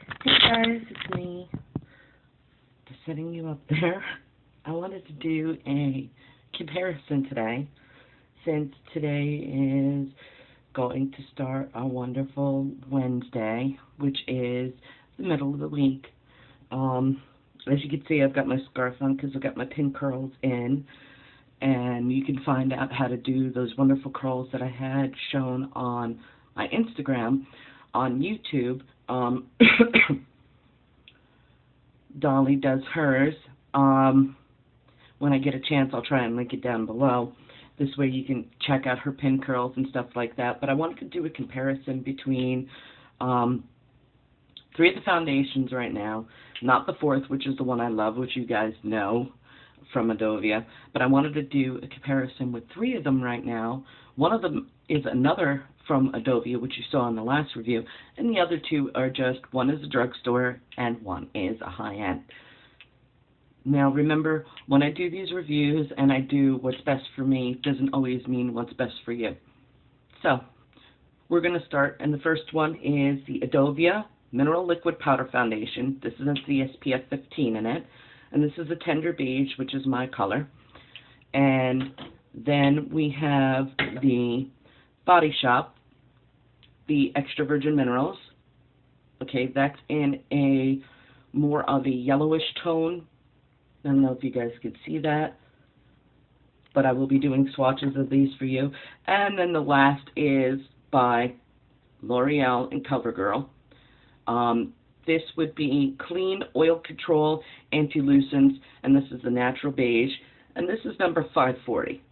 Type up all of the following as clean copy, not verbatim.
Hey guys, it's me. Just setting you up there. I wanted to do a comparison today, since today is going to start a wonderful Wednesday, which is the middle of the week. As you can see, I've got my scarf on because I've got my pin curls in, and you can find out how to do those wonderful curls that I had shown on my Instagram, on YouTube. Dolly does hers. When I get a chance, I'll try and link it down below. This way you can check out her pin curls and stuff like that. But I wanted to do a comparison between three of the foundations right now. Not the fourth, which is the one I love, which you guys know from Adovia. But I wanted to do a comparison with three of them right now. One of them is another from Adovia, which you saw in the last review, and the other two are just, one is a drugstore and one is a high-end. Now remember, when I do these reviews and I do what's best for me, doesn't always mean what's best for you. So, we're going to start, and the first one is the Adovia Mineral Liquid Powder Foundation. This is the SPF 15 in it, and this is a tender beige, which is my color. And then we have the Body Shop, the Extra Virgin Minerals. Okay, that's in a more of a yellowish tone. I don't know if you guys could see that, but I will be doing swatches of these for you. And then the last is by L'Oreal and CoverGirl. This would be Clean Oil Control Anti-Lucents, and this is the Natural Beige, and this is number 540.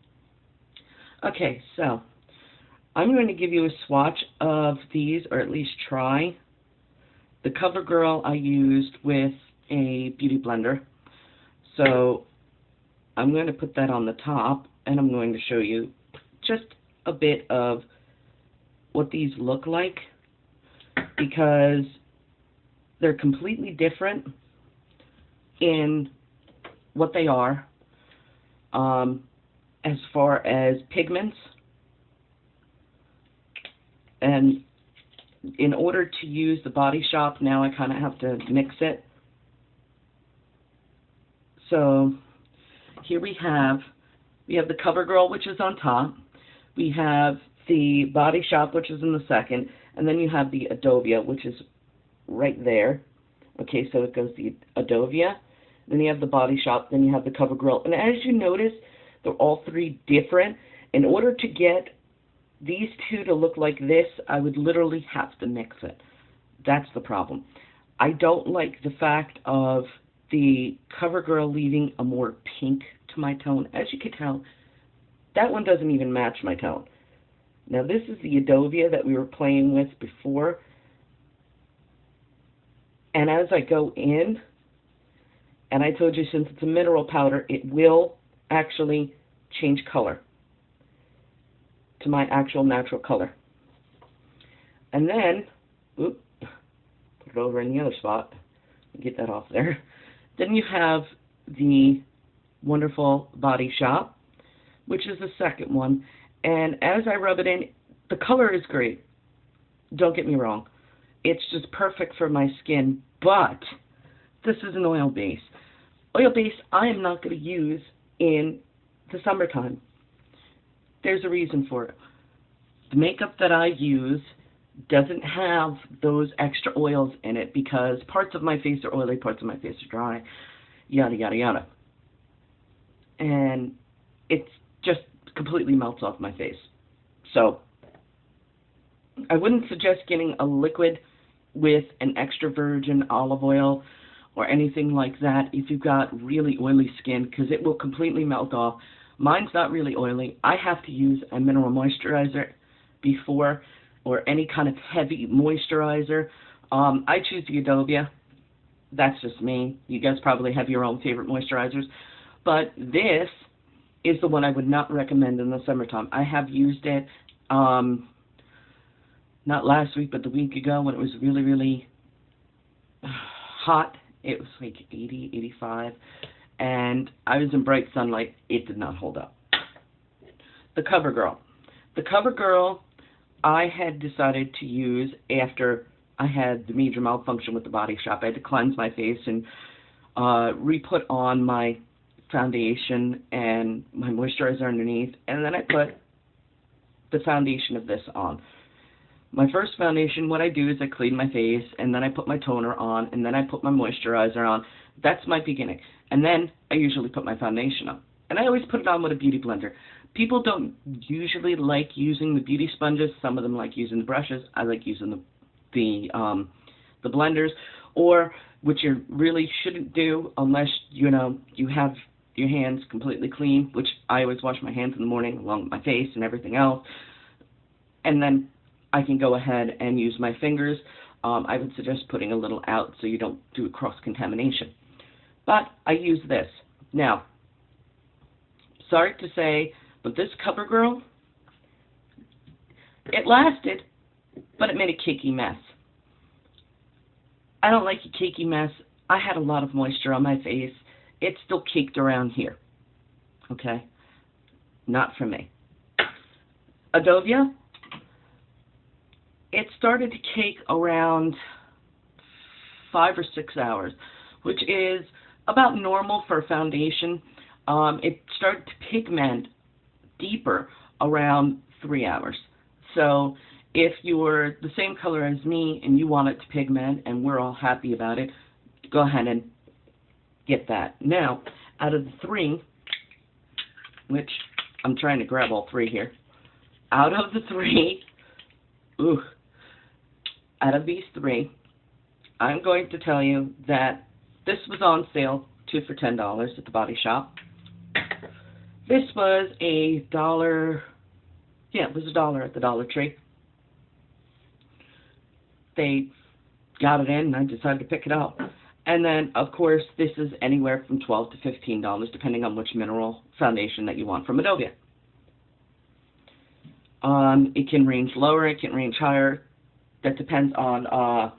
Okay, so I'm going to give you a swatch of these, or at least try. The CoverGirl I used with a beauty blender. So I'm going to put that on the top, and I'm going to show you just a bit of what these look like, because they're completely different in what they are as far as pigments. And in order to use the Body Shop, now I kind of have to mix it. So here we have the CoverGirl, which is on top. We have the Body Shop, which is in the second. And then you have the Adovia, which is right there. Okay, so it goes the Adovia. Then you have the Body Shop. Then you have the CoverGirl. And as you notice, they're all three different. In order to get these two to look like this, I would literally have to mix it. That's the problem. I don't like the fact of the CoverGirl leaving a more pink to my tone. As you can tell, that one doesn't even match my tone. Now this is the Adovia that we were playing with before. And as I go in, and I told you since it's a mineral powder, it will actually change color to my actual natural color. And then, put it over in the other spot, get that off there. Then you have the wonderful Body Shop, which is the second one. And as I rub it in, the color is great. Don't get me wrong. It's just perfect for my skin, but this is an oil base. Oil base I am not going to use in the summertime. There's a reason for it. The makeup that I use doesn't have those extra oils in it because parts of my face are oily, parts of my face are dry, yada, yada, yada. And it just completely melts off my face. So I wouldn't suggest getting a liquid with an extra virgin olive oil or anything like that if you've got really oily skin, because it will completely melt off. Mine's not really oily. I have to use a mineral moisturizer before, or any kind of heavy moisturizer. I choose the Adovia. That's just me. You guys probably have your own favorite moisturizers. But this is the one I would not recommend in the summertime. I have used it, not last week, but the week ago when it was really, really hot. It was like 80, 85. And I was in bright sunlight. It did not hold up. The CoverGirl. The CoverGirl I had decided to use after I had the major malfunction with the Body Shop. I had to cleanse my face and re-put on my foundation and my moisturizer underneath, and then I put the foundation of this on. My first foundation, what I do is I clean my face, and then I put my toner on, and then I put my moisturizer on. That's my beginning. And then I usually put my foundation on. And I always put it on with a beauty blender. People don't usually like using the beauty sponges. Some of them like using the brushes. I like using the blenders, or which you really shouldn't do unless you have your hands completely clean, which I always wash my hands in the morning along with my face and everything else. And then I can go ahead and use my fingers. I would suggest putting a little out so you don't do a cross-contamination. But I use this. Now, sorry to say, but this CoverGirl, it lasted, but it made a cakey mess. I don't like a cakey mess. I had a lot of moisture on my face. It's still caked around here. Okay? Not for me. Adovia, it started to cake around 5 or 6 hours, which is about normal for a foundation. It started to pigment deeper around 3 hours. So if you're the same color as me and you want it to pigment and we're all happy about it, go ahead and get that. Now, out of the 3, which I'm trying to grab all 3 here, out of the 3, out of these 3, I'm going to tell you that this was on sale, 2 for $10 at the Body Shop. This was $1. Yeah, it was $1 at the Dollar Tree. They got it in, and I decided to pick it up. And then, of course, this is anywhere from $12 to $15, depending on which mineral foundation that you want from Adovia. It can range lower, it can range higher. That depends on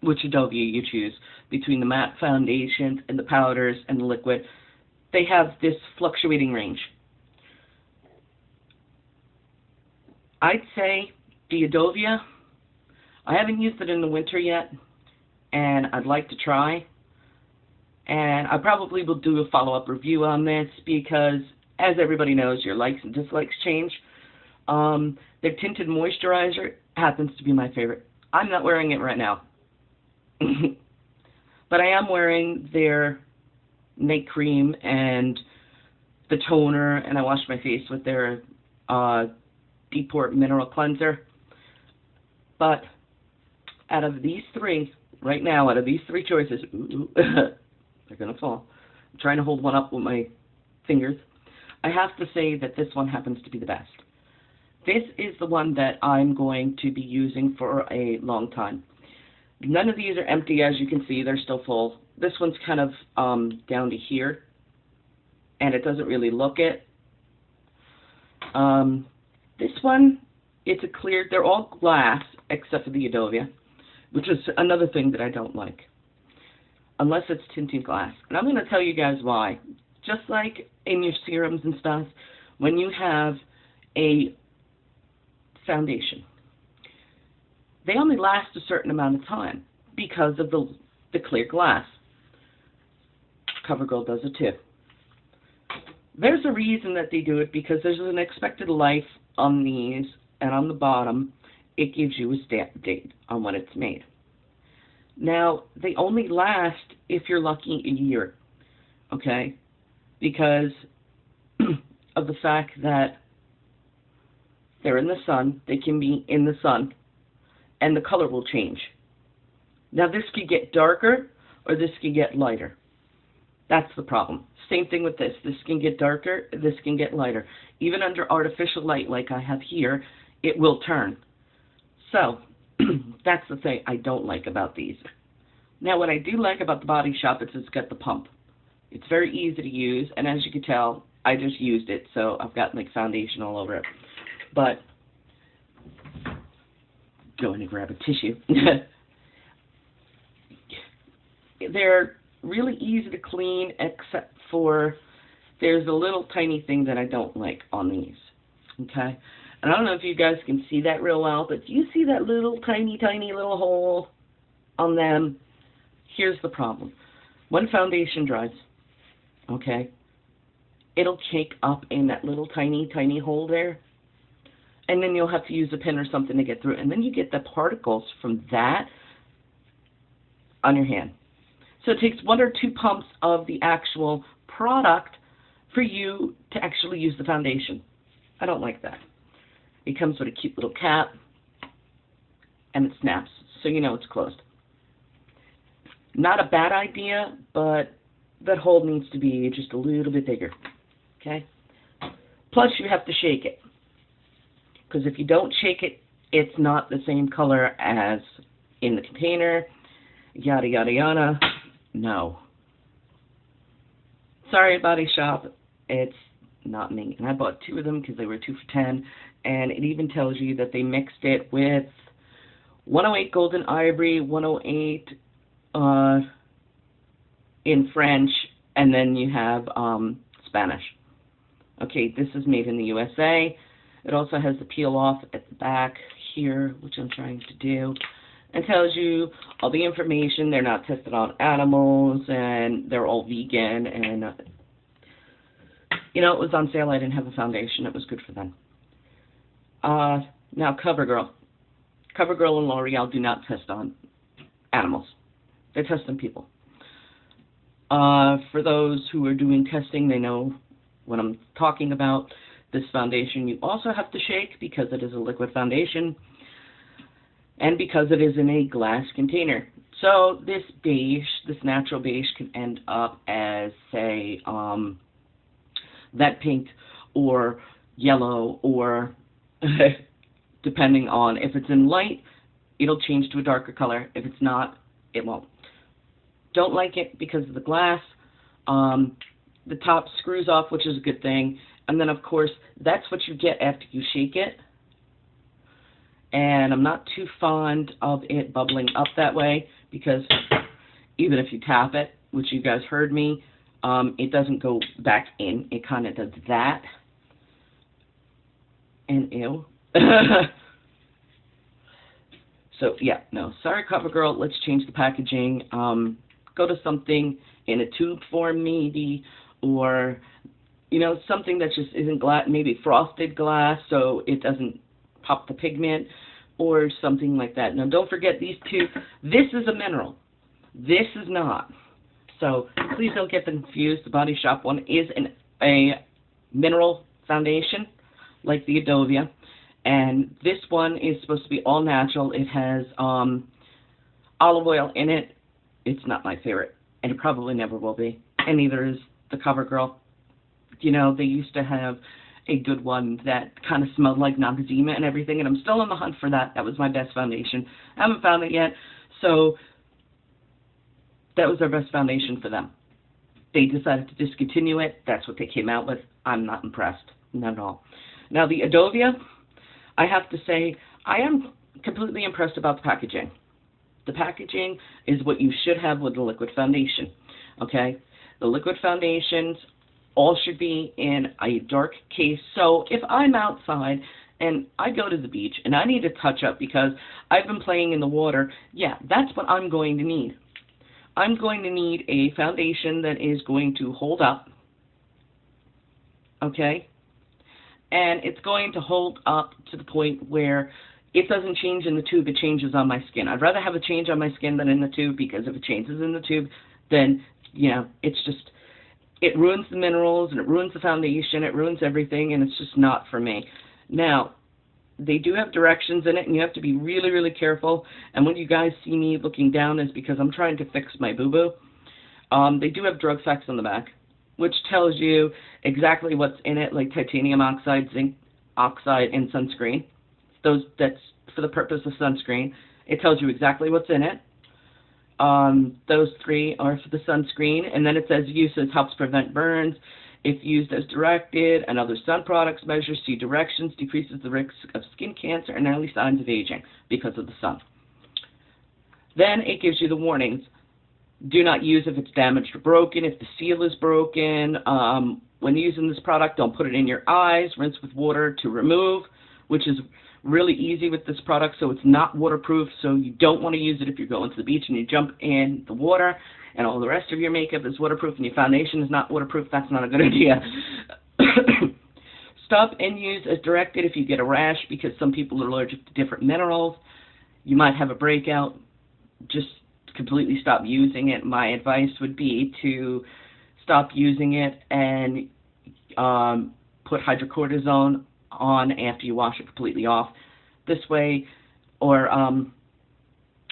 which Adovia you choose. Between the matte foundations and the powders and the liquid, they have this fluctuating range. I'd say the Adovia, I haven't used it in the winter yet, and I'd like to try. And I probably will do a follow-up review on this because, as everybody knows, your likes and dislikes change. Their tinted moisturizer happens to be my favorite. I'm not wearing it right now. But I am wearing their night cream and the toner, and I wash my face with their Deep Port Mineral Cleanser. But out of these 3, right now, out of these 3 choices, they're going to fall. I'm trying to hold one up with my fingers. I have to say that this one happens to be the best. This is the one that I'm going to be using for a long time. None of these are empty, as you can see. They're still full. This one's kind of down to here, and it doesn't really look it. This one, it's a clear. They're all glass except for the Adovia, which is another thing that I don't like, unless it's tinted glass. And I'm going to tell you guys why. Just like in your serums and stuff, when you have a foundation, they only last a certain amount of time because of the clear glass. CoverGirl does it too. There's a reason that they do it, because there's an expected life on these, and on the bottom it gives you a stamp date on when it's made. Now, they only last, if you're lucky, a year, okay? Because of the fact that they're in the sun, they can be in the sun, and the color will change. Now, this could get darker, or this can get lighter. That's the problem. Same thing with this. This can get darker, this can get lighter. Even under artificial light like I have here, it will turn. So, that's the thing I don't like about these. Now, what I do like about the Body Shop is it's got the pump. It's very easy to use, and as you can tell, I just used it, so I've got like foundation all over it. But, going to grab a tissue. They're really easy to clean, except for there's a little tiny thing that I don't like on these. Okay? And I don't know if you guys can see that real well, but do you see that little tiny, tiny little hole on them? Here's the problem. When foundation dries, okay, it'll cake up in that little tiny, tiny hole there. And then you'll have to use a pin or something to get through it. And then you get the particles from that on your hand. So it takes 1 or 2 pumps of the actual product for you to actually use the foundation. I don't like that. It comes with a cute little cap, and it snaps, so you know it's closed. Not a bad idea, but that hole needs to be just a little bit bigger, okay? Plus, you have to shake it, because if you don't shake it, it's not the same color as in the container, yada, yada, yada. No. Sorry, Body Shop, it's not me. And I bought 2 of them because they were 2 for $10, and it even tells you that they mixed it with 108 Golden Ivory, 108 in French, and then you have Spanish. Okay, this is made in the USA. It also has the peel off at the back here, which I'm trying to do. It tells you all the information. They're not tested on animals, and they're all vegan. And, you know, it was on sale. I didn't have a foundation. It was good for them. Now, CoverGirl. CoverGirl and L'Oreal do not test on animals. They test on people. For those who are doing testing, they know what I'm talking about. This foundation you also have to shake because it is a liquid foundation and because it is in a glass container. So this beige, this natural beige, can end up as, say, that pink or yellow, or depending on if it's in light, it'll change to a darker color. If it's not, it won't. Don't like it because of the glass. The top screws off, which is a good thing. And then, of course, that's what you get after you shake it. And I'm not too fond of it bubbling up that way because even if you tap it, which you guys heard me, it doesn't go back in. It kind of does that. And ew. So, yeah, no. Sorry, CoverGirl. Let's change the packaging. Go to something in a tube form, maybe, or, you know, something that just isn't glass, maybe frosted glass, so it doesn't pop the pigment, or something like that. Now, don't forget these two. This is a mineral. This is not. So, please don't get them confused. The Body Shop one is a mineral foundation, like the Adovia. And this one is supposed to be all natural. It has olive oil in it. It's not my favorite, and it probably never will be. And neither is the CoverGirl. You know, they used to have a good one that kind of smelled like Noxzema and everything, and I'm still on the hunt for that. That was my best foundation. I haven't found it yet, so that was their best foundation for them. They decided to discontinue it. That's what they came out with. I'm not impressed. Not at all. Now, the Adovia, I have to say, I am completely impressed about the packaging. The packaging is what you should have with the liquid foundation, okay? The liquid foundations all should be in a dark case. So if I'm outside and I go to the beach and I need a touch-up because I've been playing in the water, yeah, that's what I'm going to need. I'm going to need a foundation that is going to hold up, okay? And it's going to hold up to the point where it doesn't change in the tube, it changes on my skin. I'd rather have a change on my skin than in the tube, because if it changes in the tube, then, you know, it's just, it ruins the minerals, and it ruins the foundation, it ruins everything, and it's just not for me. Now, they do have directions in it, and you have to be really, really careful. And when you guys see me looking down, is because I'm trying to fix my boo-boo. They do have drug facts on the back, which tells you exactly what's in it, like titanium oxide, zinc oxide, and sunscreen. That's for the purpose of sunscreen. It tells you exactly what's in it. Those 3 are for the sunscreen, and then it says uses helps prevent burns. If used as directed, and other sun products measures see directions, decreases the risk of skin cancer and early signs of aging because of the sun. Then it gives you the warnings. Do not use if it's damaged or broken, if the seal is broken. When using this product, don't put it in your eyes. Rinse with water to remove. which is really easy with this product. So it's not waterproof, so you don't want to use it if you're going to the beach and you jump in the water and all the rest of your makeup is waterproof and your foundation is not waterproof. That's not a good idea. Stop and use as directed if you get a rash, because some people are allergic to different minerals. You might have a breakout. Just completely stop using it. My advice would be to stop using it and put hydrocortisone on after you wash it completely off. This way, or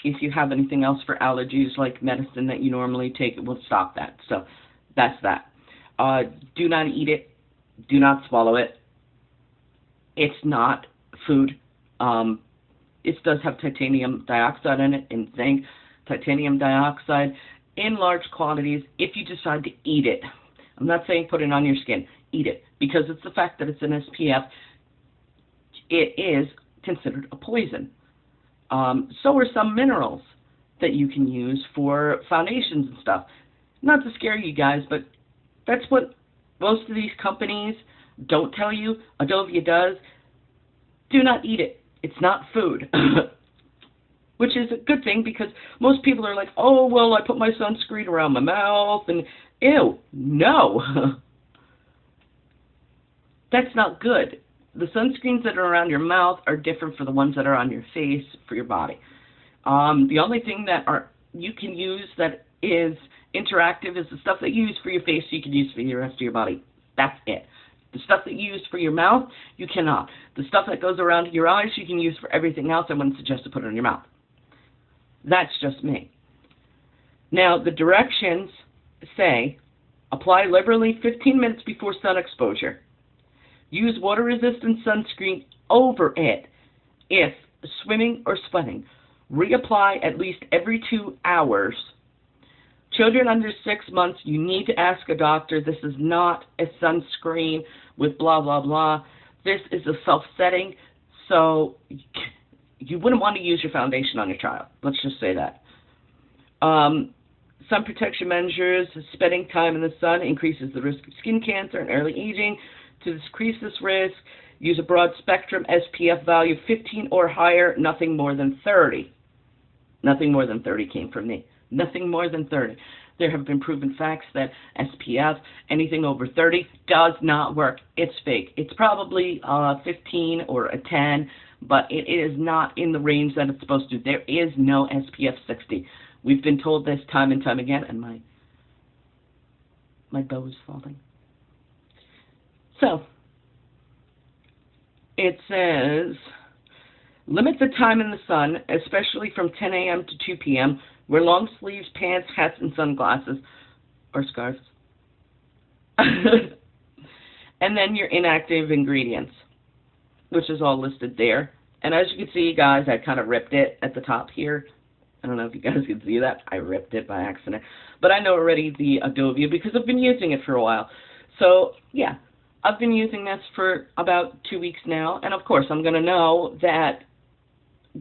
if you have anything else for allergies like medicine that you normally take, it will stop that. So that's that. Do not eat it. Do not swallow it. It's not food. It does have titanium dioxide in it and zinc. Titanium dioxide in large quantities if you decide to eat it. I'm not saying put it on your skin. Eat it. Because it's the fact that it's an SPF, it is considered a poison. So are some minerals that you can use for foundations and stuff. Not to scare you guys, but that's what most of these companies don't tell you. Adovia does. Do not eat it. It's not food. Which is a good thing, because most people are like, oh, well, I put my sunscreen around my mouth, and ew, no. That's not good. The sunscreens that are around your mouth are different for the ones that are on your face, for your body. The only thing that you can use that is interactive is the stuff that you use for your face, so you can use for the rest of your body. That's it. The stuff that you use for your mouth, you cannot. The stuff that goes around your eyes, you can use for everything else. I wouldn't suggest to put it on your mouth. That's just me. Now, the directions say, apply liberally 15 minutes before sun exposure. Use water-resistant sunscreen over it if swimming or sweating. Reapply at least every 2 hours. Children under 6 months, you need to ask a doctor. This is not a sunscreen with blah, blah, blah. This is a self-setting, so you wouldn't want to use your foundation on your child. Let's just say that. Sun protection measures. Spending time in the sun increases the risk of skin cancer and early aging. To decrease this risk, use a broad spectrum SPF value 15 or higher, nothing more than 30. Nothing more than 30 came from me. Nothing more than 30. There have been proven facts that SPF, anything over 30, does not work. It's fake. It's probably 15 or a 10, but it is not in the range that it's supposed to. There is no SPF 60. We've been told this time and time again, and my bow is falling. So, it says, limit the time in the sun, especially from 10 a.m. to 2 p.m., wear long sleeves, pants, hats, and sunglasses, or scarves. And then your inactive ingredients, which is all listed there. And as you can see, guys, I kind of ripped it at the top here. I don't know if you guys can see that. I ripped it by accident. But I know already the Adovia because I've been using it for a while. So, yeah. I've been using this for about 2 weeks now, and of course I'm going to know that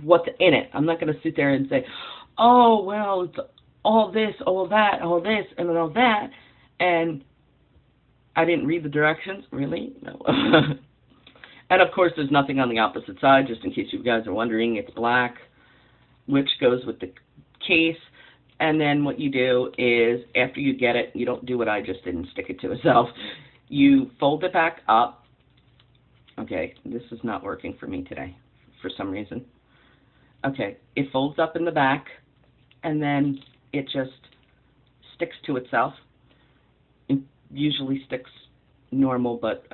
what's in it. I'm not going to sit there and say, oh, well, it's all this, all that, all this, and then all that, and I didn't read the directions. Really? No. And of course there's nothing on the opposite side, just in case you guys are wondering. It's black, which goes with the case, and then what you do is, after you get it, you don't do what I just did and stick it to itself. You fold it back up. Okay, this is not working for me today for some reason. Okay, it folds up in the back, and then it just sticks to itself. It usually sticks normal, but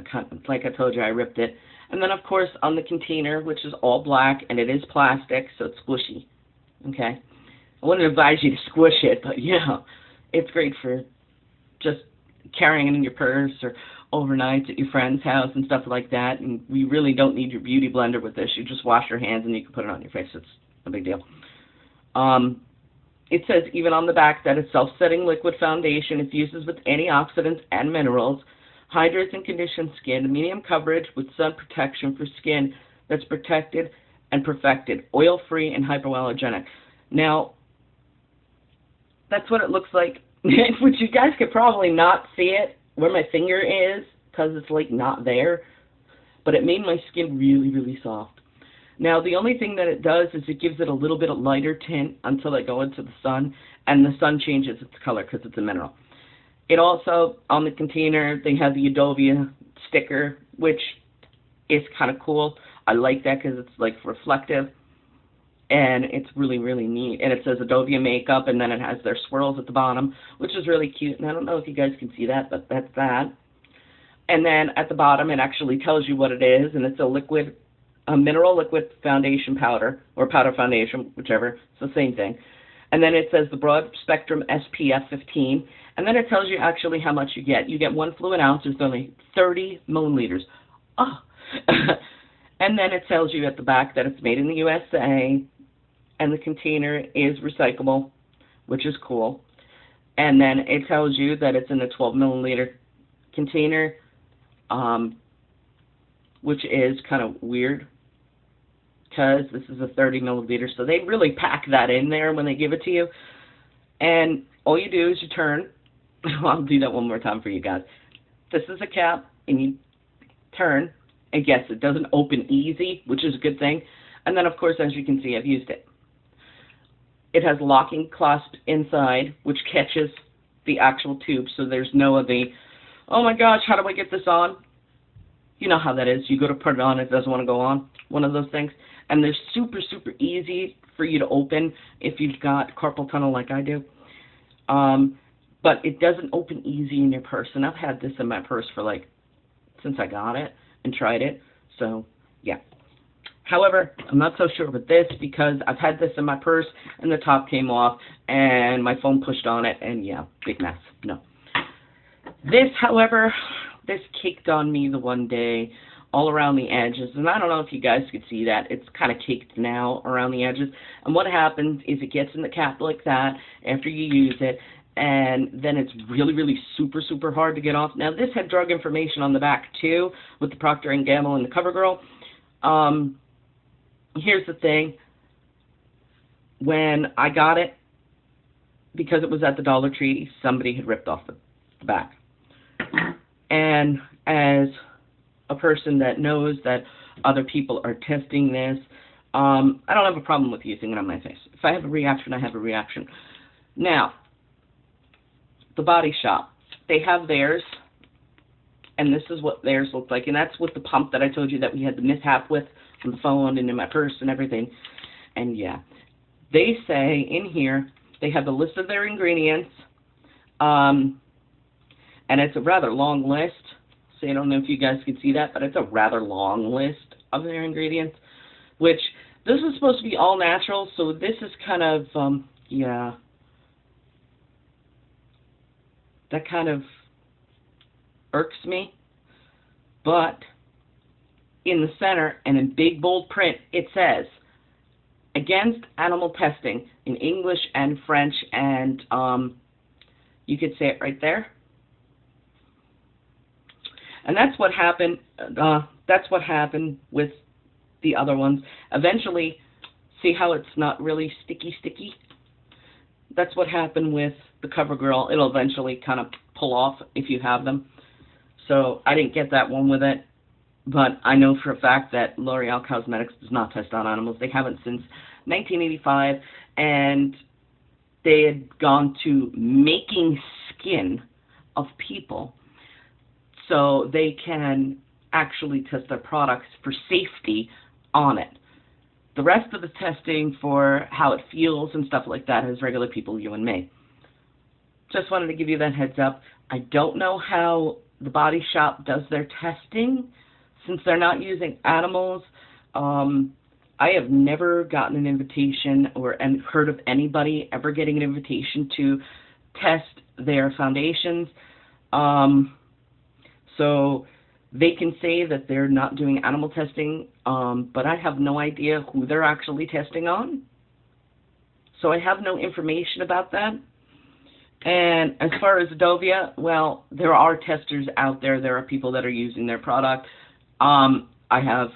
like I told you, I ripped it. And then, of course, on the container, which is all black, and it is plastic, so it's squishy. Okay? I wouldn't advise you to squish it, but, yeah, it's great for just carrying it in your purse or overnight at your friend's house and stuff like that. And we really don't need your beauty blender with this. You just wash your hands and you can put it on your face. It's no big deal. It says even on the back that it's self-setting liquid foundation. It fuses with antioxidants and minerals, hydrates and conditions skin, medium coverage with sun protection for skin that's protected and perfected, oil-free and hypoallergenic. Now, that's what it looks like. Which you guys could probably not see it where my finger is because it's like not there. but it made my skin really, really soft. Now, the only thing that it does is it gives it a little bit of lighter tint until I go into the sun, and the sun changes its color because it's a mineral. It also, on the container, they have the Adovia sticker, which is kind of cool. I like that because it's like reflective, and it's really, really neat. And it says Adovia makeup, and then it has their swirls at the bottom, which is really cute. And I don't know if you guys can see that, but that's that. And then at the bottom, it actually tells you what it is, and it's a mineral liquid foundation powder, or powder foundation, whichever. It's the same thing. And then it says the broad spectrum SPF 15, and then it tells you actually how much you get. You get 1 fluid ounce. There's only 30 milliliters. Oh. And then it tells you at the back that it's made in the USA, and the container is recyclable, which is cool. And then it tells you that it's in a 12 milliliter container, which is kind of weird because this is a 30 milliliter, so they really pack that in there when they give it to you. And all you do is you turn. I'll do that one more time for you guys. This is a cap, and you turn, and yes, it doesn't open easy, which is a good thing. And then, of course, as you can see, I've used it. It has locking clasp inside, which catches the actual tube, so there's no of the, oh my gosh, how do I get this on? You know how that is. You go to put it on, it doesn't want to go on, one of those things. And they're super, super easy for you to open if you've got carpal tunnel like I do. But it doesn't open easy in your purse, and I've had this in my purse for like, since I got it and tried it, so yeah. However, I'm not so sure with this because I've had this in my purse and the top came off and my phone pushed on it, and yeah, big mess. No. This, however, this caked on me the one day all around the edges, and I don't know if you guys could see that. It's kind of caked now around the edges, and what happens is it gets in the cap like that after you use it, and then it's really, really super, super hard to get off. Now, this had drug information on the back, too, with the Procter & Gamble and the CoverGirl. Here's the thing. When I got it, because it was at the Dollar Tree, somebody had ripped off the back. And as a person that knows that other people are testing this, I don't have a problem with using it on my face. If I have a reaction, I have a reaction. Now, the Body Shop, they have theirs, and this is what theirs looks like, and that's with the pump that I told you that we had the mishap with on the phone and in my purse and everything. And yeah, they say in here, they have a list of their ingredients, and it's a rather long list, so I don't know if you guys can see that, but it's a rather long list of their ingredients, which this is supposed to be all natural, so this is kind of, yeah, that kind of irks me. But in the center and in big bold print, it says, against animal testing in English and French, and you could say it right there. And that's what happened. That's what happened with the other ones. Eventually, see how it's not really sticky? That's what happened with the CoverGirl. It'll eventually kind of pull off if you have them. So I didn't get that one with it, but I know for a fact that L'Oreal Cosmetics does not test on animals. They haven't since 1985, and they had gone to making skin of people so they can actually test their products for safety on it. The rest of the testing for how it feels and stuff like that is regular people, you and me. Just wanted to give you that heads up. I don't know how the Body Shop does their testing since they're not using animals. I have never gotten an invitation or heard of anybody ever getting an invitation to test their foundations. So they can say that they're not doing animal testing, but I have no idea who they're actually testing on. So I have no information about that. And as far as Adovia, well, there are testers out there. There are people that are using their product. I have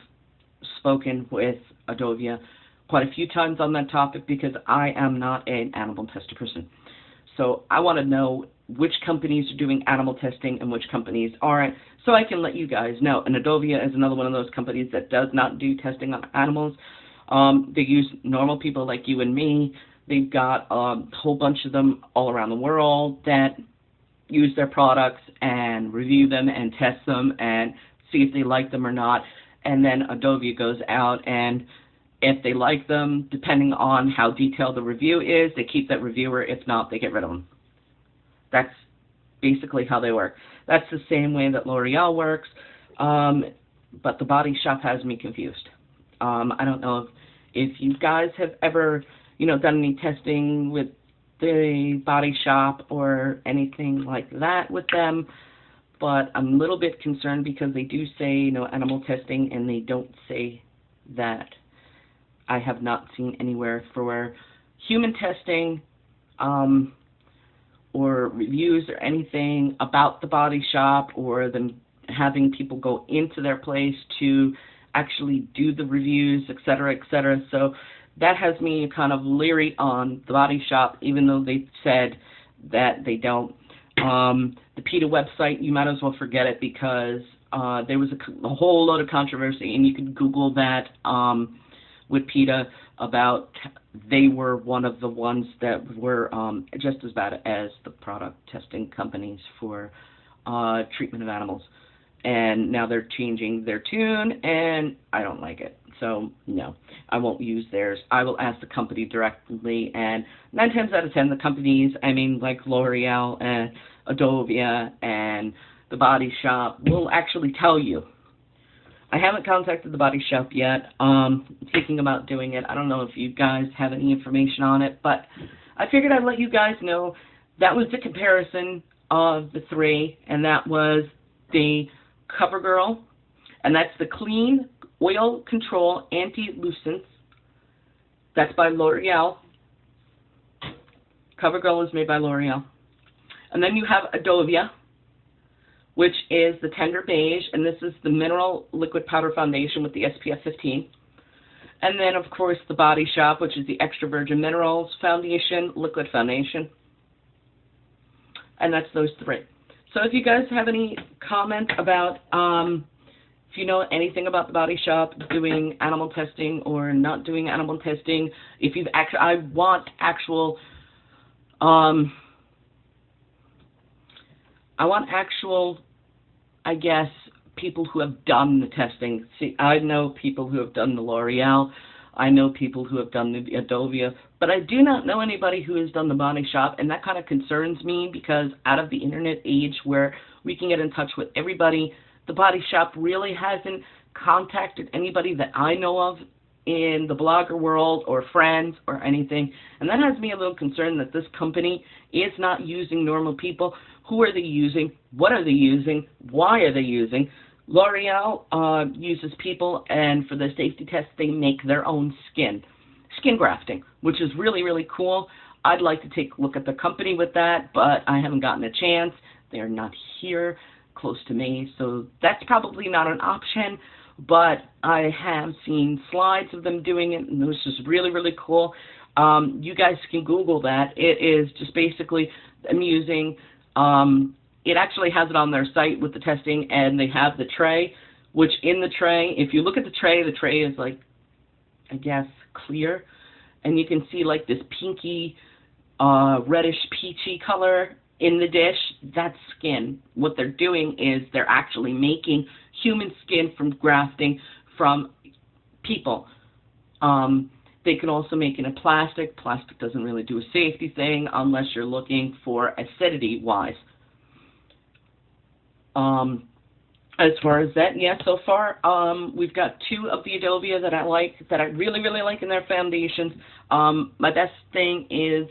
spoken with Adovia quite a few times on that topic because I am not an animal tester person. So I want to know which companies are doing animal testing and which companies aren't, so I can let you guys know. And Adovia is another one of those companies that does not do testing on animals. They use normal people like you and me. They've got a whole bunch of them all around the world that use their products and review them and test them and see if they like them or not. And then Adovia goes out, and if they like them, depending on how detailed the review is, they keep that reviewer. If not, they get rid of them. That's basically how they work. That's the same way that L'Oreal works, but the Body Shop has me confused. I don't know if you guys have ever, done any testing with the Body Shop or anything like that with them, but I'm a little bit concerned because they do say, animal testing, and they don't say that. I have not seen anywhere for human testing, or reviews or anything about the Body Shop, or them having people go into their place to actually do the reviews, etc., etc. So that has me kind of leery on the Body Shop, even though they said that they don't. The PETA website, you might as well forget it, because there was a whole lot of controversy, and you could Google that with PETA about they were one of the ones that were just as bad as the product testing companies for treatment of animals. And now they're changing their tune, and I don't like it. So, no, I won't use theirs. I will ask the company directly, and 9 times out of 10, the companies, like L'Oreal and Adovia and the Body Shop, will actually tell you. I haven't contacted the Body Shop yet. Thinking about doing it. I don't know if you guys have any information on it, but I figured I'd let you guys know. That was the comparison of the 3, and that was the CoverGirl, and that's the Clean Oil Control Anti-Lucents. That's by L'Oreal. CoverGirl is made by L'Oreal. And then you have Adovia, which is the Tender Beige, and this is the Mineral Liquid Powder Foundation with the SPF 15. And then, of course, the Body Shop, which is the Extra Virgin Minerals Foundation, Liquid Foundation. And that's those 3. So if you guys have any comments about, if you know anything about the Body Shop doing animal testing or not doing animal testing, if you've actually, I want actual, I guess, people who have done the testing. See, I know people who have done the L'Oreal. I know people who have done the Adovia, but I do not know anybody who has done the Body Shop, and that kind of concerns me, because out of the internet age where we can get in touch with everybody, the Body Shop really hasn't contacted anybody that I know of in the blogger world or friends or anything, and that has me a little concerned that this company is not using normal people. Who are they using? What are they using? Why are they using? L'Oreal uses people, and for the safety test, they make their own skin grafting, which is really, really cool. I'd like to take a look at the company with that, but I haven't gotten a chance. They're not here close to me, so that's probably not an option, but I have seen slides of them doing it, and this is really, really cool. You guys can Google that. It is just basically them using... it actually has it on their site with the testing, and they have the tray, which in the tray, if you look at the tray is like, I guess, clear, and you can see like this pinky, reddish peachy color in the dish. That's skin. What they're doing is they're actually making human skin from grafting from people. They can also make it in plastic. Plastic doesn't really do a safety thing unless you're looking for acidity-wise. As far as that, yeah, so far, we've got 2 of the Adovia that I like, that I really, really like in their foundations. My best thing is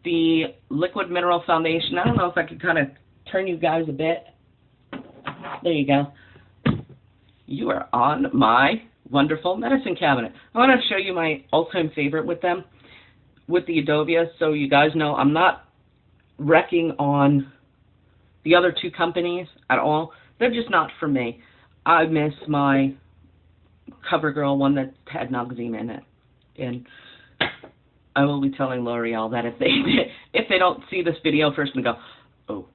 the Liquid Mineral Foundation. I don't know if I could kind of turn you guys a bit. There you go. You are on my wonderful medicine cabinet. I want to show you my all-time favorite with them, with the Adovia, so you guys know I'm not wrecking on the other 2 companies at all. They're just not for me. I miss my CoverGirl one that had Noxzema in it. And I will be telling L'Oreal that if they don't see this video first and go, oh,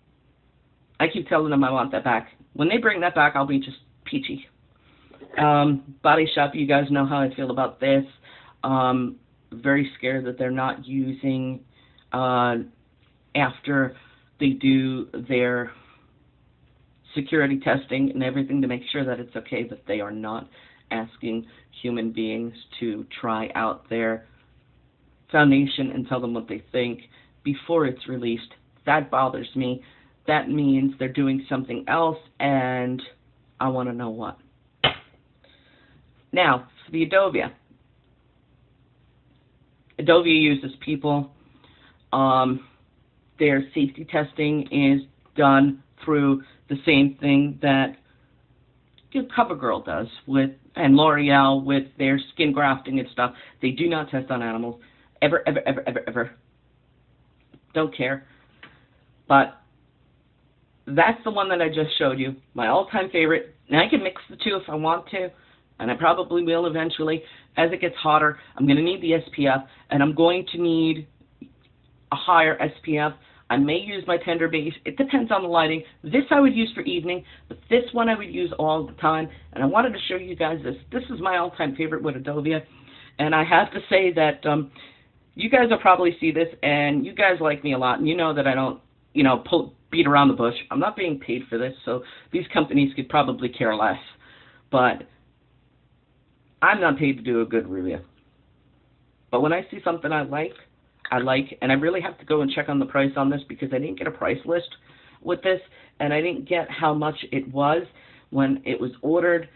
I keep telling them I want that back. When they bring that back, I'll be just peachy. Body Shop, you guys know how I feel about this. Very scared that they're not using, after they do their security testing and everything, to make sure that it's okay, that they are not asking human beings to try out their foundation and tell them what they think before it's released. That bothers me. That means they're doing something else, and I want to know what. Now, for the Adovia. Adovia uses people. Their safety testing is done through the same thing that CoverGirl does with, and L'Oreal with their skin grafting and stuff. They do not test on animals. Ever, ever, ever, ever, ever. Don't care. But that's the one that I just showed you. My all-time favorite. And I can mix the two if I want to. And I probably will eventually. As it gets hotter, I'm going to need the SPF. And I'm going to need a higher SPF. I may use my tender base. It depends on the lighting. This I would use for evening, but this one I would use all the time. And I wanted to show you guys this. This is my all-time favorite with Adovia. And I have to say that you guys will probably see this, and you guys like me a lot. And you know that I don't, beat around the bush. I'm not being paid for this, so these companies could probably care less. But I'm not paid to do a good review. But when I see something I like, and I really have to go and check on the price on this because I didn't get a price list with this, and I didn't get how much it was when it was ordered,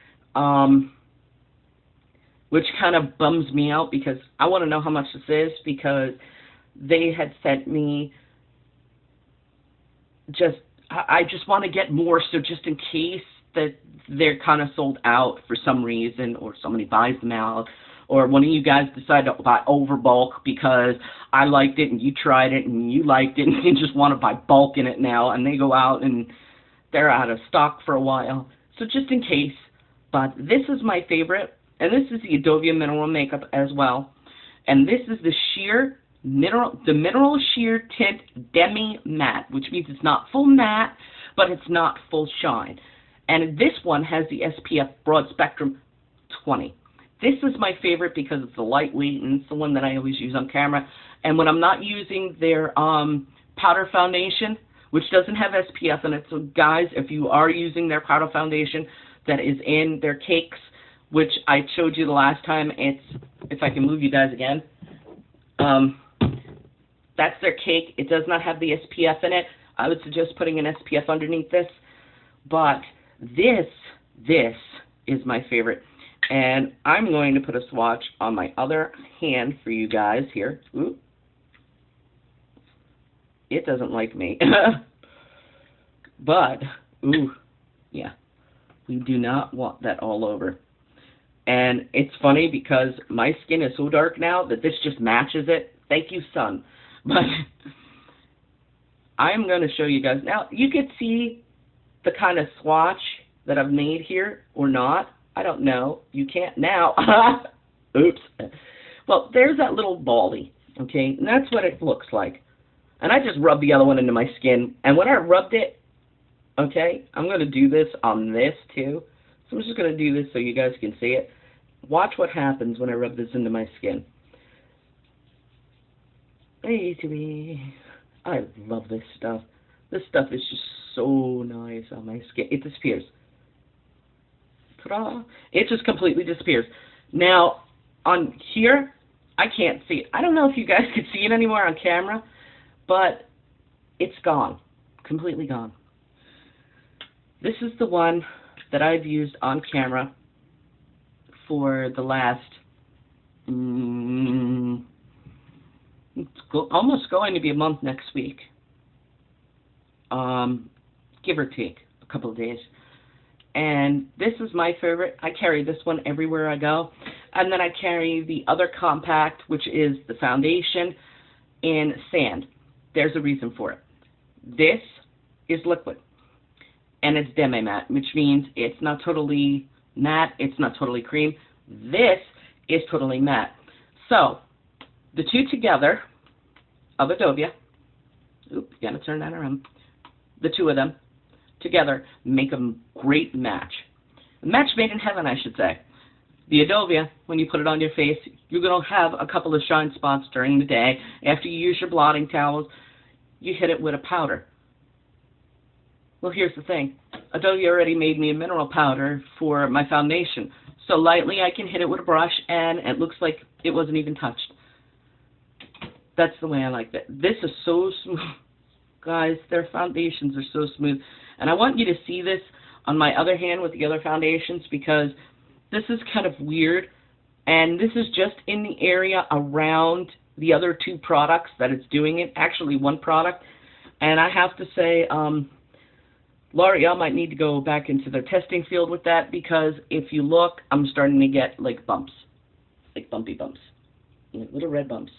which kind of bums me out because I want to know how much this is, because they had sent me I just want to get more, so just in case that they're kind of sold out for some reason, or somebody buys them out, or one of you guys decide to buy over bulk because I liked it and you tried it and you liked it and you just want to buy bulk in it now, and they go out and they're out of stock for a while. So just in case. But this is my favorite, and this is the Adovia Mineral Makeup as well. And this is the Mineral Sheer Tint Demi Matte, which means it's not full matte, but it's not full shine. And this one has the SPF Broad Spectrum 20. This is my favorite because it's the lightweight, and it's the one that I always use on camera. And when I'm not using their powder foundation, which doesn't have SPF in it, so guys, if you are using their powder foundation that is in their cakes, which I showed you the last time, it's, if I can move you guys again, that's their cake. It does not have the SPF in it. I would suggest putting an SPF underneath this. But this is my favorite. And I'm going to put a swatch on my other hand for you guys here. Ooh. It doesn't like me. But, ooh, yeah. We do not want that all over. And it's funny because my skin is so dark now that this just matches it. Thank you, sun. But I'm going to show you guys. Now, you can see the kind of swatch that I've made here or not. I don't know. You can't now. Oops. Well, there's that little baldy, okay? And that's what it looks like. And I just rubbed the other one into my skin. And when I rubbed it, okay, I'm going to do this on this too. So I'm just going to do this so you guys can see it. Watch what happens when I rub this into my skin. I love this stuff. This stuff is just so nice on my skin. It disappears. Ta-da! It just completely disappears. Now, on here, I can't see it. I don't know if you guys can see it anymore on camera, but it's gone. Completely gone. This is the one that I've used on camera for the last it's almost going to be a month next week, give or take a couple of days. And this is my favorite. I carry this one everywhere I go. And then I carry the other compact, which is the foundation in sand. There's a reason for it. This is liquid, and it's demi-matte, which means it's not totally matte, it's not totally cream. This is totally matte. So The two together of Adovia, oop, you gotta turn that around. The two of them together make a great match. A match made in heaven, I should say. The Adovia, when you put it on your face, you're going to have a couple of shine spots during the day. After you use your blotting towels, you hit it with a powder. Well, here's the thing. Adovia already made me a mineral powder for my foundation. So lightly I can hit it with a brush, and it looks like it wasn't even touched. That's the way I like it. This is so smooth. Guys, their foundations are so smooth. And I want you to see this on my other hand with the other foundations, because this is kind of weird. And this is just in the area around the other two products that it's doing it. Actually, one product. And I have to say, L'Oreal might need to go back into their testing field with that, because if you look, I'm starting to get like bumps. Like bumpy bumps. Like little red bumps.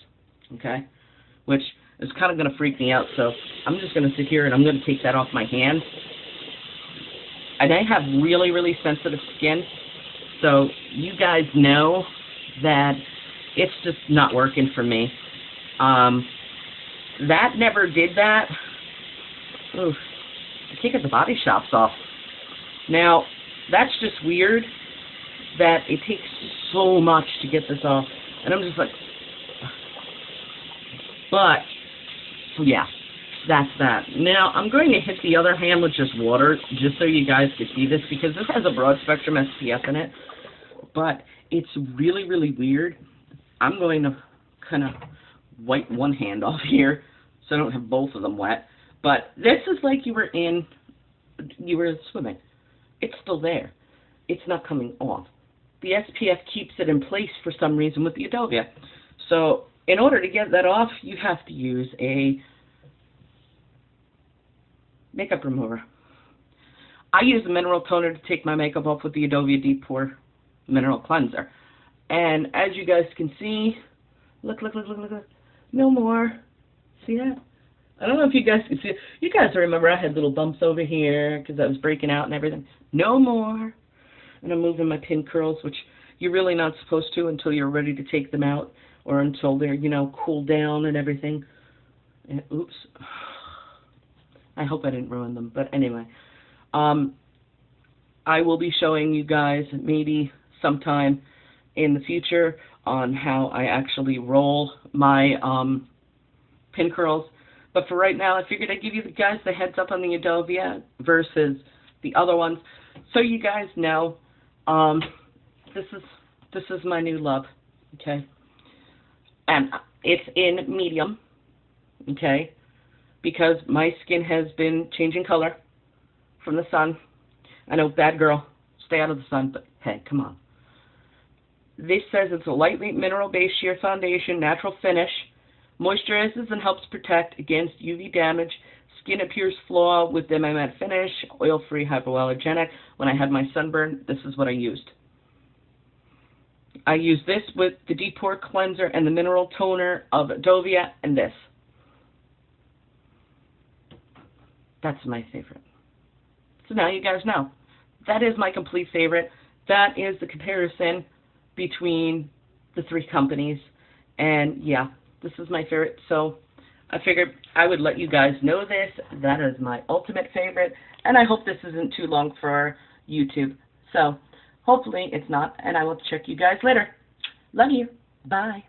Okay? Which is kind of going to freak me out, so I'm just going to sit here and I'm going to take that off my hand. And I have really, really sensitive skin, so you guys know that it's just not working for me. That never did that. Oof. I can't get the body shops off. Now, that's just weird that it takes so much to get this off. And I'm just like, but, yeah, that's that. Now, I'm going to hit the other hand with just water, just so you guys can see this, because this has a broad spectrum SPF in it. But it's really, really weird. I'm going to kind of wipe one hand off here, so I don't have both of them wet. But this is like you were swimming. It's still there. It's not coming off. The SPF keeps it in place for some reason with the Adovia. So in order to get that off, you have to use a makeup remover. I use a mineral toner to take my makeup off with the Adovia Deep Pore Mineral Cleanser. And as you guys can see, look, no more. See that? I don't know if you guys can see it. You guys remember I had little bumps over here because I was breaking out and everything. No more. And I'm moving my pin curls, which you're really not supposed to until you're ready to take them out, or until they're, you know, cooled down and everything. And, oops. I hope I didn't ruin them. But anyway, I will be showing you guys maybe sometime in the future on how I actually roll my pin curls. But for right now, I figured I'd give you guys the heads up on the Adovia versus the other ones, so you guys know this is my new love, okay? And it's in medium, okay? Because my skin has been changing color from the sun. I know, bad girl, stay out of the sun, but hey, come on. This says it's a lightweight mineral-based sheer foundation, natural finish. Moisturizes and helps protect against UV damage. Skin appears flawed with matte finish, oil-free, hypoallergenic. When I had my sunburn, this is what I used. I used this with the Deep Pore Cleanser and the mineral toner of Adovia and this. That's my favorite. So now you guys know. That is my complete favorite. That is the comparison between the three companies. And yeah, this is my favorite, so I figured I would let you guys know this. That is my ultimate favorite, and I hope this isn't too long for YouTube. So hopefully it's not, and I will check you guys later. Love you. Bye.